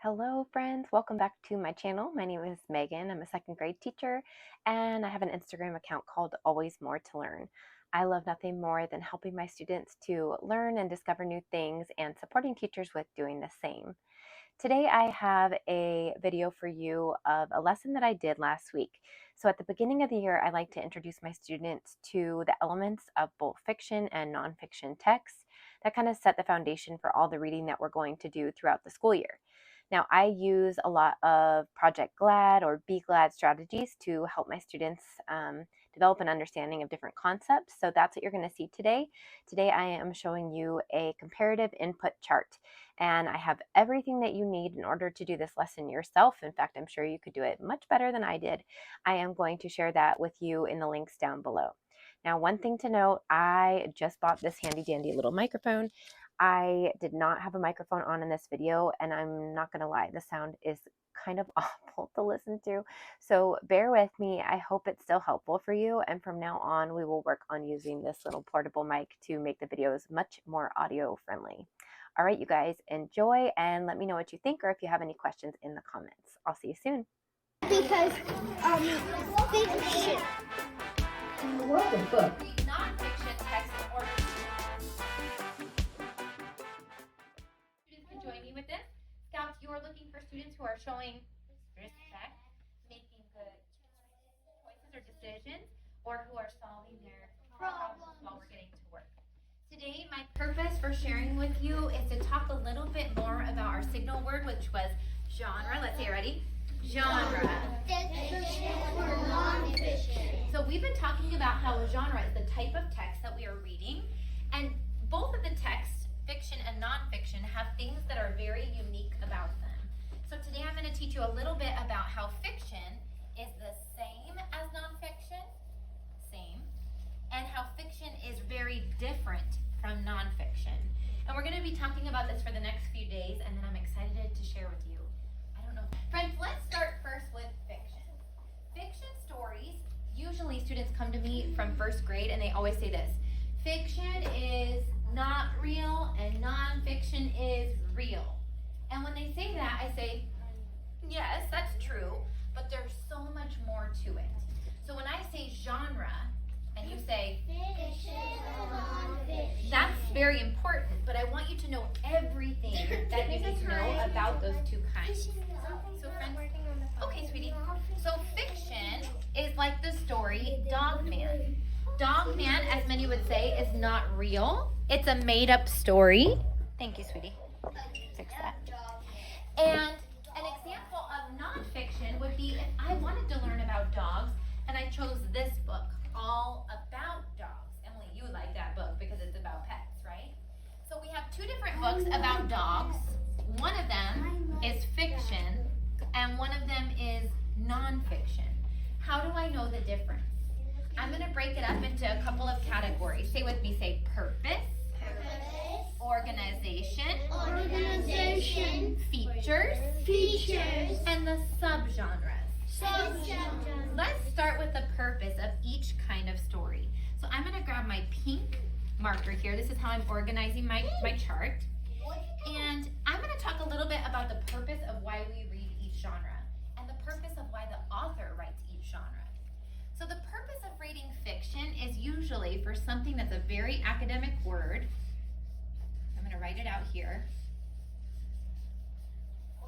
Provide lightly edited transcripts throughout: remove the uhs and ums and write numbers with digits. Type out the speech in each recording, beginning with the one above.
Hello friends, welcome back to my channel. My name is Megan. I'm a second grade teacher and I have an Instagram account called Always More to Learn. I love nothing more than helping my students to learn and discover new things and supporting teachers with doing the same. Today I have a video for you of a lesson that I did last week. So at the beginning of the year, I like to introduce my students to the elements of both fiction and nonfiction texts that kind of set the foundation for all the reading that we're going to do throughout the school year. Now, I use a lot of Project GLAD or Be Glad strategies to help my students develop an understanding of different concepts. So that's what you're going to see today. Today, I am showing you a comparative input chart, and I have everything that you need in order to do this lesson yourself. In fact, I'm sure you could do it much better than I did. I am going to share that with you in the links down below. Now, one thing to note, I just bought this handy dandy little microphone. I did not have a microphone on in this video, and I'm not going to lie, the sound is kind of awful to listen to. So bear with me. I hope it's still helpful for you. And from now on, we will work on using this little portable mic to make the videos much more audio friendly. All right, you guys, enjoy and let me know what you think or if you have any questions in the comments. I'll see you soon. Because fiction. What the book? Non-fiction text in order. Students can join me with this. Scouts, you are looking for students who are showing respect, making good choices or decisions, or who are solving their problems while we're getting to work. Today, my purpose for sharing with you is to talk a little bit more about our signal word, which was genre. Let's say it ready. Genre. Fiction or non-fiction. So we've been talking about how a genre is the type of text that we are reading, and both of the texts, fiction and nonfiction, have things that are very unique about them. So today I'm going to teach you a little bit about how fiction is the same as nonfiction, and how fiction is very different from nonfiction. And we're going to be talking about this for the next few days, and then I'm excited to share with you. I don't know. Friends, let's start first with fiction. Fiction stories, usually students come to me from first grade and they always say this: fiction is not real and nonfiction is real. And when they say that, I say, yes, that's true, but there's so much more to it. So when I say genre and you say Fiction or non-fiction. that's very important, but I want you to know everything that you need to know about those two kinds. So friends, okay, sweetie. So fiction is like the story Dogman. Dogman, as many would say, is not real. It's a made-up story. Thank you, sweetie. Fix that. And an example of nonfiction would be if I wanted to learn about dogs and I chose this book, All About Dogs. Emily, you would like that book because it's about pets, right? So we have two different books about dogs. One of them is fiction and one of them is nonfiction. How do I know the difference? I'm going to break it up into a couple of categories. Say with me, say purpose, organization, features, and the subgenres. Let's start with the purpose of each kind of story. So I'm going to grab my pink marker here. This is how I'm organizing my chart. And I'm going to talk a little bit about the purpose of why we read each genre and the purpose of why the author writes each genre. So the purpose of reading fiction is usually for something that's a very academic word. I'm going to write it out here. You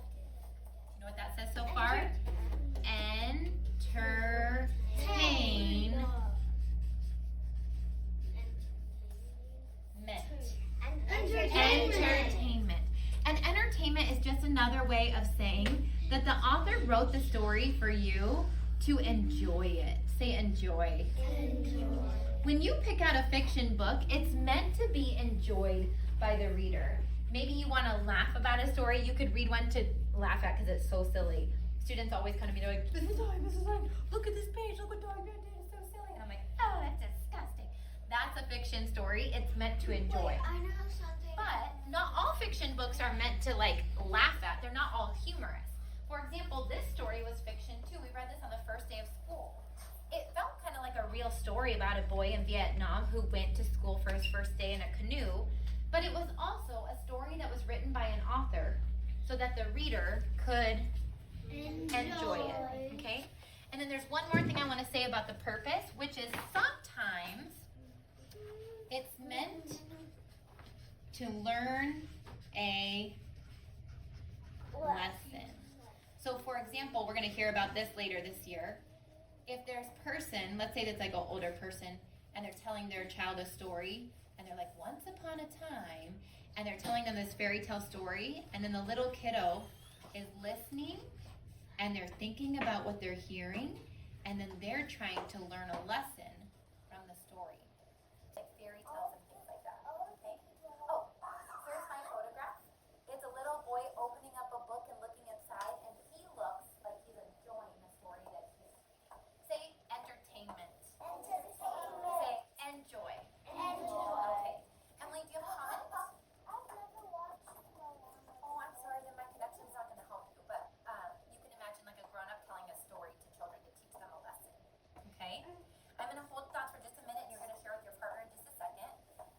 know what that says so far? Entertainment. Entertainment. And entertainment is just another way of saying that the author wrote the story for you to enjoy it. Say enjoy. When you pick out a fiction book, it's meant to be enjoyed by the reader. Maybe you want to laugh about a story. You could read one to laugh at because it's so silly. Students always come to me, they're like, this is fine, look at this page, look what Dogman did, it's so silly. And I'm like, oh, that's disgusting. That's a fiction story. It's meant to enjoy. I know something. But not all fiction books are meant to like laugh at. They're not all humorous. For example, this story was fiction too. We read this on the first day of school. It felt kind of like a real story about a boy in Vietnam who went to school for his first day in a canoe, but it was also a story that was written by an author so that the reader could enjoy it. Okay? And then there's one more thing I want to say about the purpose, which is sometimes it's meant to learn a lesson. So for example, we're going to hear about this later this year. If there's a person, let's say that's like an older person, and they're telling their child a story, and they're like, once upon a time, and they're telling them this fairy tale story, and then the little kiddo is listening, and they're thinking about what they're hearing, and then they're trying to learn a lesson from the story. Like fairy tales and things like that. Okay? Oh, here's my photograph. It's a little boy opening up a book and looking inside, and he looks like he's enjoying the story that he's reading. Say entertainment. Say enjoy. Okay. Emily, do you have a comment? Oh, I'm sorry, then my connection's not going to help you, but you can imagine like a grown-up telling a story to children to teach them a lesson. Okay? I'm going to hold thoughts for just a minute, and you're going to share with your partner in just a second.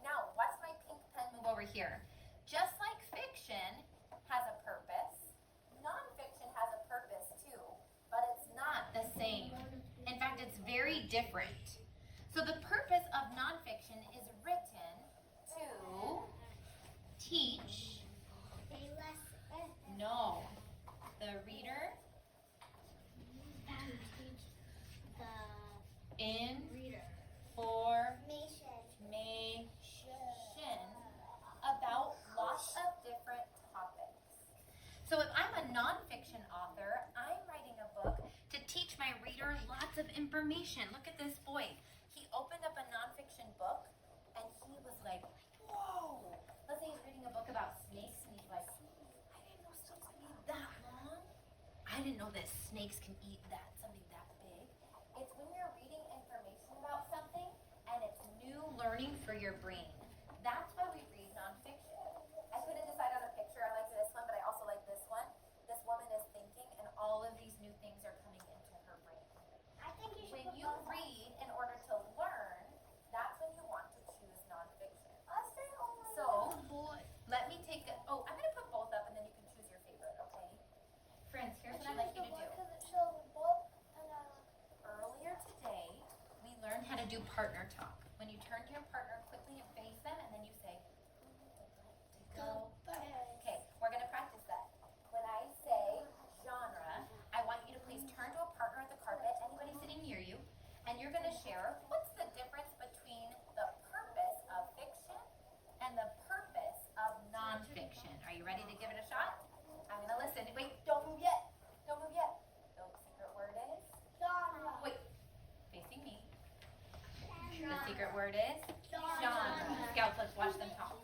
Now, watch my pink pen move over here. Just like fiction has a purpose, nonfiction has a purpose too, but it's not the same. In fact, it's very different. So the purpose of nonfiction is written to teach. No. The reader information about lots of different topics. So if I'm a nonfiction author, I'm writing a book to teach my reader lots of information. Look at this boy. He opened up a nonfiction book and he was like, whoa. Let's say he's reading a book about snakes and he's like, I didn't know snakes can eat that long. I didn't know that snakes can eat something that big. It's when you're reading information about something and it's new learning for your brain. That's why we read nonfiction. I couldn't decide on a picture. I like this one, but I also like this one. This woman is thinking and all of these new things are coming into her brain. When you read in order to learn, that's when you want to choose nonfiction. So, let me take I'm going to put both up and then you can choose your favorite, okay? Friends, here's what I'd like you to do. Earlier today, we learned how to do partner talk. When you turn to your partner quickly and face them, and then you say, who would like to go? Okay, we're going to practice that. When I say genre, I want you to please turn to a partner at the carpet, anybody sitting near you, and you're going to share what's the difference between the purpose of fiction and the purpose of nonfiction. Are you ready to give it a shot? I'm going to listen. Wait, don't move yet. Don't move yet. The secret word is? Wait, facing me. The secret word is? Genre. Scouts, let's watch them talk.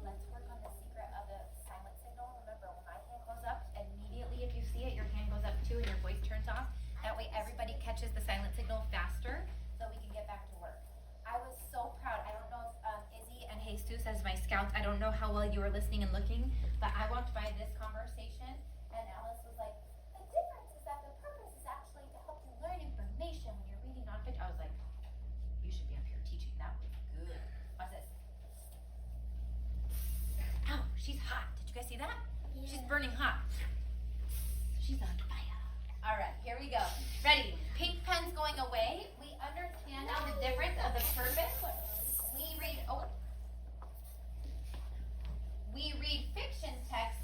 Let's work on the secret of the silent signal. Remember, when my hand goes up, immediately if you see it, your hand goes up too and your voice turns off. That way everybody catches the silent signal faster so we can get back to work. I was so proud. I don't know if Izzy and Jesus as my scouts, I don't know how well you were listening and looking, but I walked by this conversation and Alice was like, the difference is that the purpose is actually to help you learn information when you're reading nonfiction. I was like, you should be up here teaching. That was good. Watch this. Ow, she's hot. Did you guys see that? Yeah. She's burning hot. She's on fire. All right, here we go. Ready? Pink pen's going away. We understand now the difference of the purpose. We read fiction text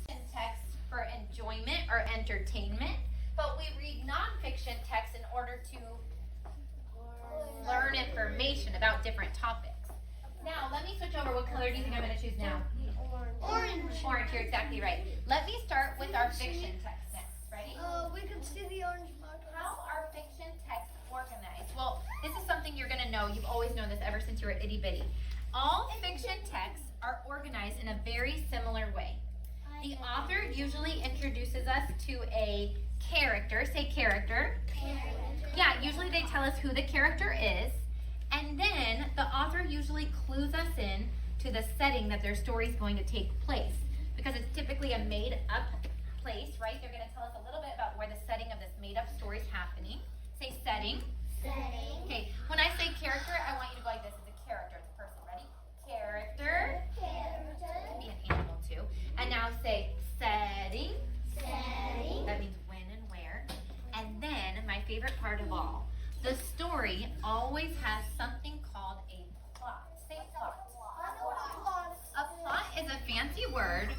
for enjoyment or entertainment, but we read nonfiction text in order to learn information about different topics. Now, let me switch over. What color do you think I'm going to choose now? Orange. Orange, you're exactly right. Let me start with our fiction text next. Ready? We can see the orange marker. How are fiction texts organized? Well, this is something you're going to know. You've always known this ever since you were itty bitty. All fiction texts are organized in a very similar way. The author usually introduces us to a character. Say character. Yeah, usually they tell us who the character is. And then the author usually clues us in to the setting that their story is going to take place. Because it's typically a made-up place, right? They're going to tell us a little bit about where the setting of this made-up story is happening. Say setting. Setting. Okay, when I say character, I want you to go like this. It's a character. It's a person. Ready? Character. Character. It can be an animal too. And now say setting. Setting. That means when and where. And then my favorite part of all, the story always has something called a plot. Say plot. A plot is a fancy word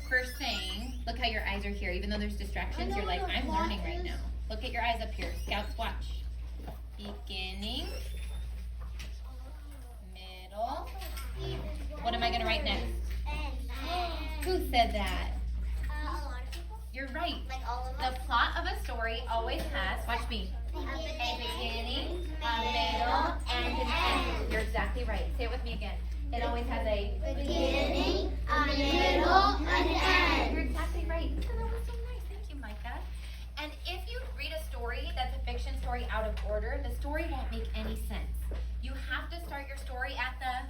for saying, look how your eyes are here. Even though there's distractions, you're like, I'm learning right now. Look at your eyes up here. Scouts, watch. Beginning. Middle. What am I going to write next? Who said that? A lot of people. You're right. Like all of The plot of a story always has, watch me, a beginning, a middle, and an end. You're exactly right. Say it with me again. It always has a Beginning, a middle, an end. You're exactly right. That was so nice. Thank you, Micah. And if you read a story that's a fiction story out of order, the story won't make any sense. You have to start your story at the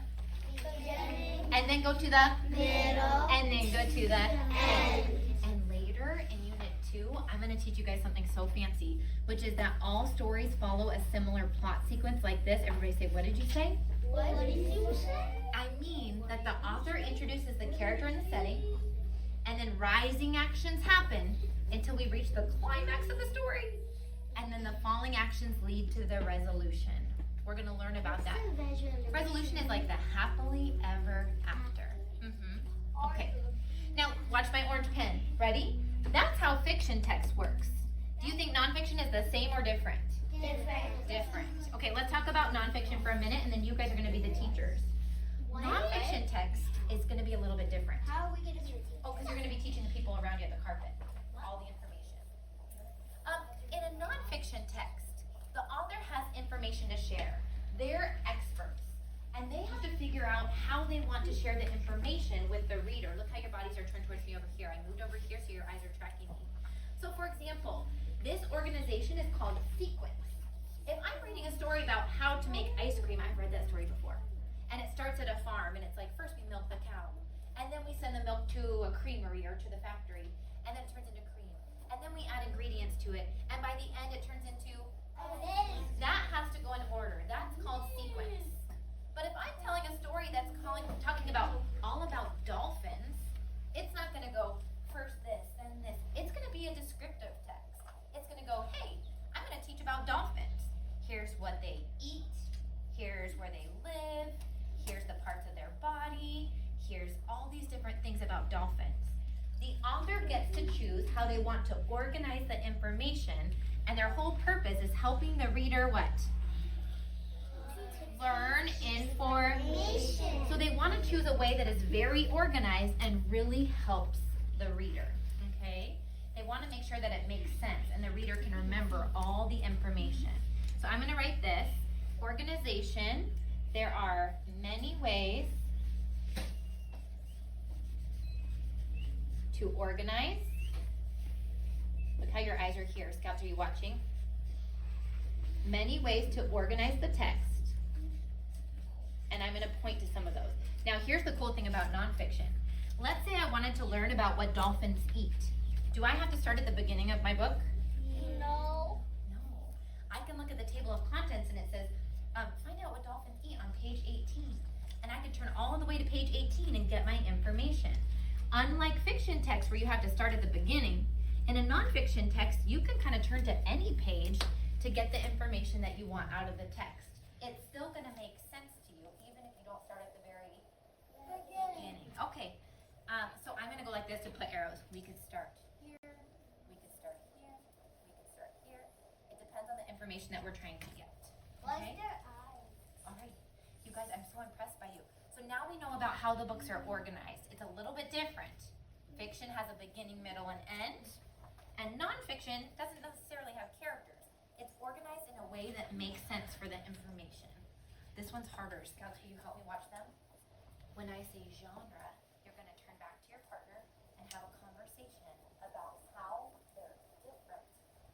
Beginning, and then go to the middle, and then go to the end. And later in Unit 2, I'm going to teach you guys something so fancy, which is that all stories follow a similar plot sequence like this. Everybody say, what did you say? What did you say? I mean that the author introduces the character and the setting, and then rising actions happen until we reach the climax of the story. And then the falling actions lead to the resolution. We're going to learn about that. Resolution is like the happily ever after. Okay. Now, watch my orange pen. Ready? That's how fiction text works. Do you think nonfiction is the same or different? Different. Okay, let's talk about nonfiction for a minute, and then you guys are going to be the teachers. Nonfiction text is going to be a little bit different. How are we going to do it? Oh, because you're going to be teaching the people around you at the carpet all the information. In a nonfiction text, the author has information to share. They're experts, and they have to figure out how they want to share the information with the reader. Look how your bodies are turned towards me over here. I moved over here so your eyes are tracking me. So for example, this organization is called sequence. If I'm reading a story about how to make ice cream, I've read that story before. And it starts at a farm, and it's like, first we milk the cow, and then we send the milk to a creamery or to the factory, and then it turns into cream. And then we add ingredients to it, and by the end it turns into, that has to go in order. That's called sequence. But if I'm telling a story that's talking about all about dolphins, it's not going to go first this, then this. It's going to be a descriptive text. It's going to go, hey, I'm going to teach about dolphins. Here's what they eat. Here's where they live. Here's the parts of their body. Here's all these different things about dolphins. The author gets to choose how they want to organize the information, and their whole purpose is helping the reader what? Learn information. So they want to choose a way that is very organized and really helps the reader. Okay? They want to make sure that it makes sense and the reader can remember all the information. So I'm going to write this. Organization. There are many ways to organize. Look how your eyes are here. Scouts, are you watching? Many ways to organize the text. And I'm going to point to some of those. Now, here's the cool thing about nonfiction. Let's say I wanted to learn about what dolphins eat. Do I have to start at the beginning of my book? No. No. I can look at the table of contents and it says, find out what dolphins eat on page 18. And I can turn all the way to page 18 and get my information. Unlike fiction text where you have to start at the beginning, in a nonfiction text, you can kind of turn to any page to get the information that you want out of the text. It's still going to make sense to you, even if you don't start at the very beginning. Okay, so I'm going to go like this to put arrows. We could start here, we could start here, we could start here. It depends on the information that we're trying to get. Okay? All right. You guys, I'm so impressed by you. So now we know about how the books are organized. It's a little bit different. Fiction has a beginning, middle, and end. And nonfiction doesn't necessarily have characters. It's organized in a way that makes sense for the information. This one's harder. Scouts, will you help me watch them? When I say genre, you're going to turn back to your partner and have a conversation about how they're different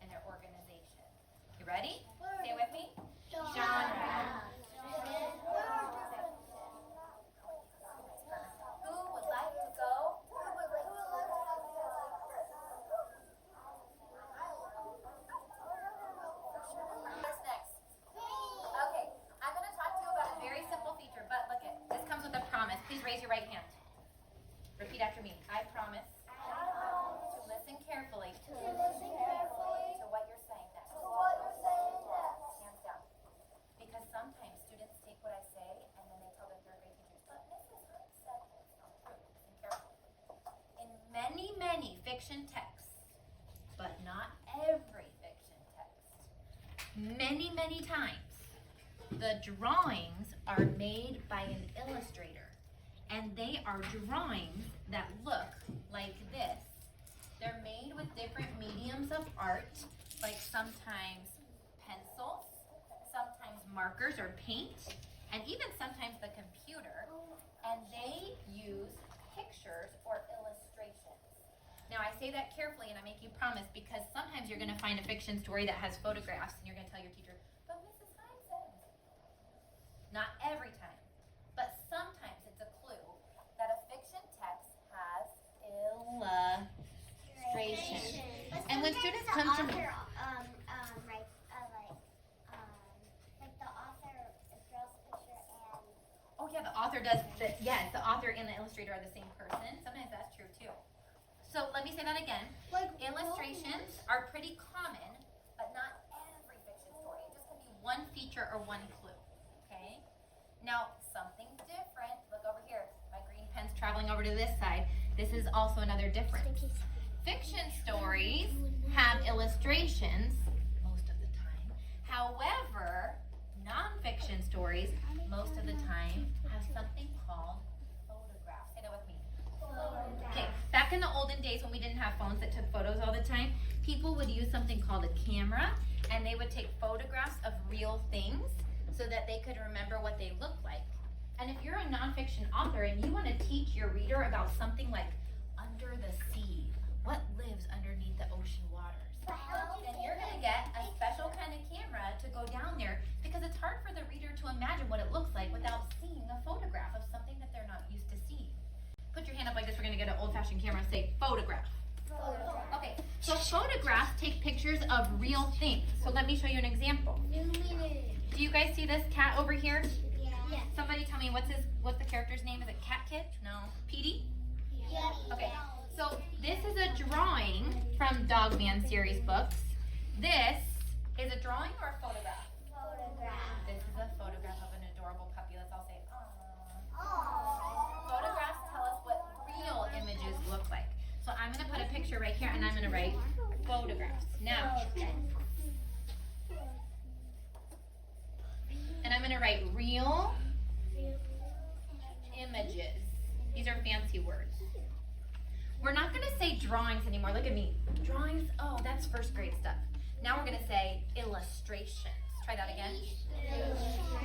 in their organization. You ready? Stay with me. Genre. Who would like to go? What's next? raise your right hand. Repeat after me. I promise to listen carefully to what you're saying next. Hands down. Because sometimes students take what I say and then they tell their third grade teachers, but Mrs. Hunt said it's not true. Listen carefully. In many, many fiction texts, but not every fiction text, many, many times, the drawings are made by an illustrator. And they are drawings that look like this. They're made with different mediums of art, like sometimes pencils, sometimes markers or paint, and even sometimes the computer. And they use pictures or illustrations. Now I say that carefully and I make you promise because sometimes you're going to find a fiction story that has photographs and you're going to tell your teacher, but Mrs. Hines said. Not every time, but sometimes it's a clue that a fiction text has illustrations. And when students come to me, writes like the author draws a picture and. oh yeah, the author does. Yes, the author and the illustrator are the same person. Sometimes that's true too. So let me say that again. Like Illustrations are pretty common, but not every fiction story. It just can be one feature or one clue. Okay. Now something's different. Look over here. My green pen's traveling over to this side. This is also another difference. Fiction stories have illustrations most of the time. However, nonfiction stories most of the time have something called photographs. Say that with me. Okay, back in the olden days when we didn't have phones that took photos all the time, people would use something called a camera and they would take photographs of real things so that they could remember what they looked like. And if you're a nonfiction author and you want to teach your reader about something like under the sea, what lives underneath the ocean waters, then you're going to get a special kind of camera to go down there because it's hard for the reader to imagine what it looks like without seeing a photograph of something that they're not used to seeing. Put your hand up like this. We're going to get an old-fashioned camera and say photograph. Okay, so photographs take pictures of real things. So let me show you an example. Do you guys see this cat over here? Yeah. Somebody tell me what's the character's name? Is it Cat Kid? No. Petey? Yeah. Okay. So this is a drawing from Dogman series books. This is a drawing or a photograph? Photograph. This is a photograph of an adorable puppy. Let's all say, aww. Aww. Photographs tell us what real images look like. So I'm going to put a picture right here and I'm going to write photographs. Now, and I'm going to write real images. These are fancy words. We're not going to say drawings anymore. Look at me. Drawings, oh, that's first grade stuff. Now we're going to say illustrations. Try that again.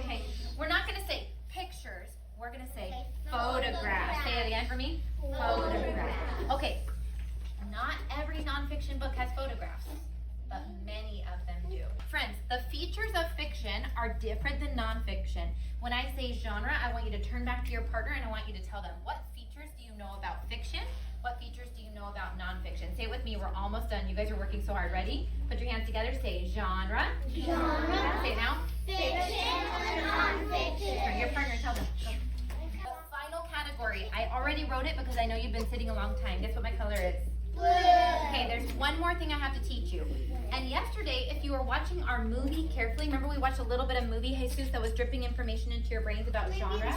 Okay. We're not going to say pictures. We're going to say photographs. Say it again for me. Photograph. Okay. Not every nonfiction book has photographs, but many of them do. Friends, the features of fiction are different than nonfiction. When I say genre, I want you to turn back to your partner and I want you to tell them, what features do you know about fiction? What features do you know about nonfiction? Say it with me. We're almost done. You guys are working so hard. Ready? Put your hands together. Say genre. Genre. Say it now. Fiction or nonfiction. Turn to your partner. Tell them. Go. The final category. I already wrote it because I know you've been sitting a long time. Guess what my color is? Blue. Okay, there's one more thing I have to teach you. And yesterday, if you were watching our movie carefully, remember we watched a little bit of movie, Jesus, that was dripping information into your brains about genre?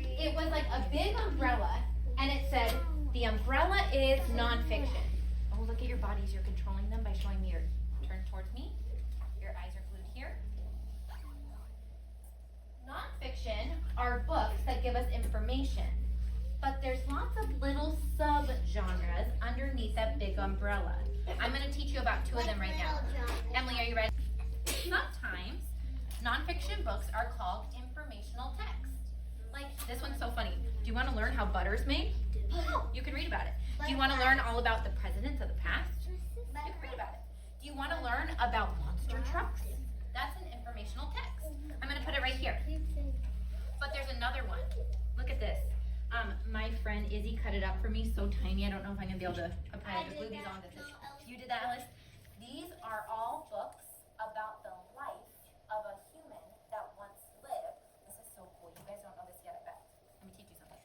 It was like a big umbrella, and it said, the umbrella is nonfiction. Oh, look at your bodies. You're controlling them by showing me your turn towards me. Your eyes are glued here. Nonfiction are books that give us information. But there's lots of little sub-genres underneath that big umbrella. I'm going to teach you about two of them right now. Emily, are you ready? Sometimes nonfiction books are called informational text. Like, this one's so funny. Do you want to learn how butter's made? You can read about it. Do you want to learn all about the presidents of the past? You can read about it. Do you want to learn about monster trucks? That's an informational text. I'm going to put it right here. But there's another one. Look at this. My friend Izzy cut it up for me so tiny. I don't know if I'm going to be able to apply to glue these on. You did that, Alice? These are all books about the life of a human that once lived. This is so cool. You guys don't know this yet, I bet. Let me teach you something.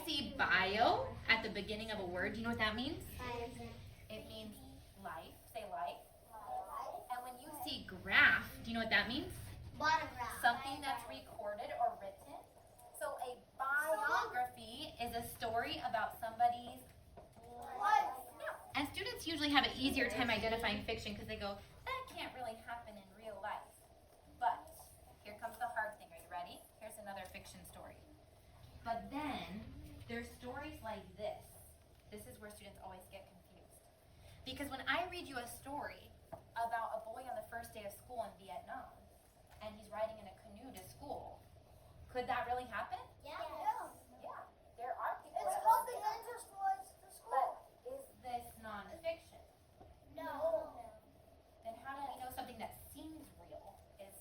see bio at the beginning of a word, do you know what that means? It means life. Say life. And when you see graph, do you know what that means? Something that's recorded or written. So a biography is a story about somebody's life. And students usually have an easier time identifying fiction because they go, that can't really happen in real life. But here comes the hard thing. Are you ready? Here's another fiction story. But then there's stories like this. This is where students always get confused. Because when I read you a story about a boy on the first day of school in Vietnam, and he's riding in a canoe to school, could that really happen? Yeah. Yeah. There are people. It's called the Interschool's the school. But is this nonfiction? No. Then how do we know something that seems real is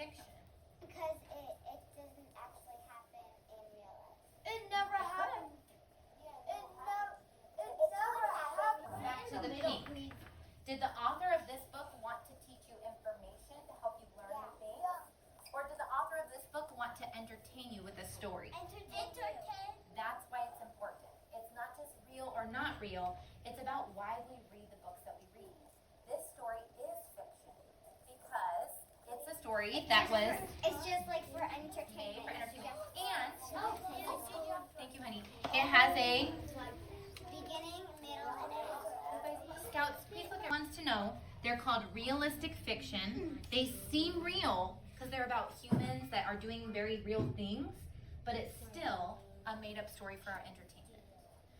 fiction? Because it doesn't actually happen in real life. It never happened. It never happened. Back to the pink. Did the author of this book want to teach you information to help you learn new things? Or did the author of this book want to entertain you with a story? Entertain. That's why it's important. It's not just real or not real. It's about why we read the books that we read. This story is fiction because it's a story that was It's just like for made entertainment. for entertainment. And, thank you, honey. It has a Beginning, middle, and end. Scouts, please look at wants to know. They're called realistic fiction. They seem real because they're about humans that are doing very real things, but it's still a made-up story for our entertainment.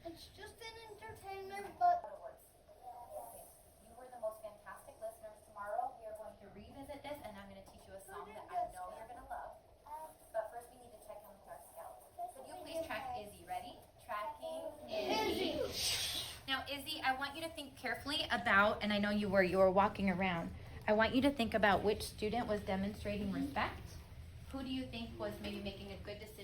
It's just an entertainment, but You were the most fantastic listeners. Tomorrow we are going to revisit this, and I'm going to teach you a song that I know you're going to love. But first we need to check in with our scouts. Could you please track Izzy? Ready? Tracking Izzy. Now, Izzy, I want you to think carefully about, and I know you were walking around. I want you to think about which student was demonstrating respect. Who do you think was maybe making a good decision?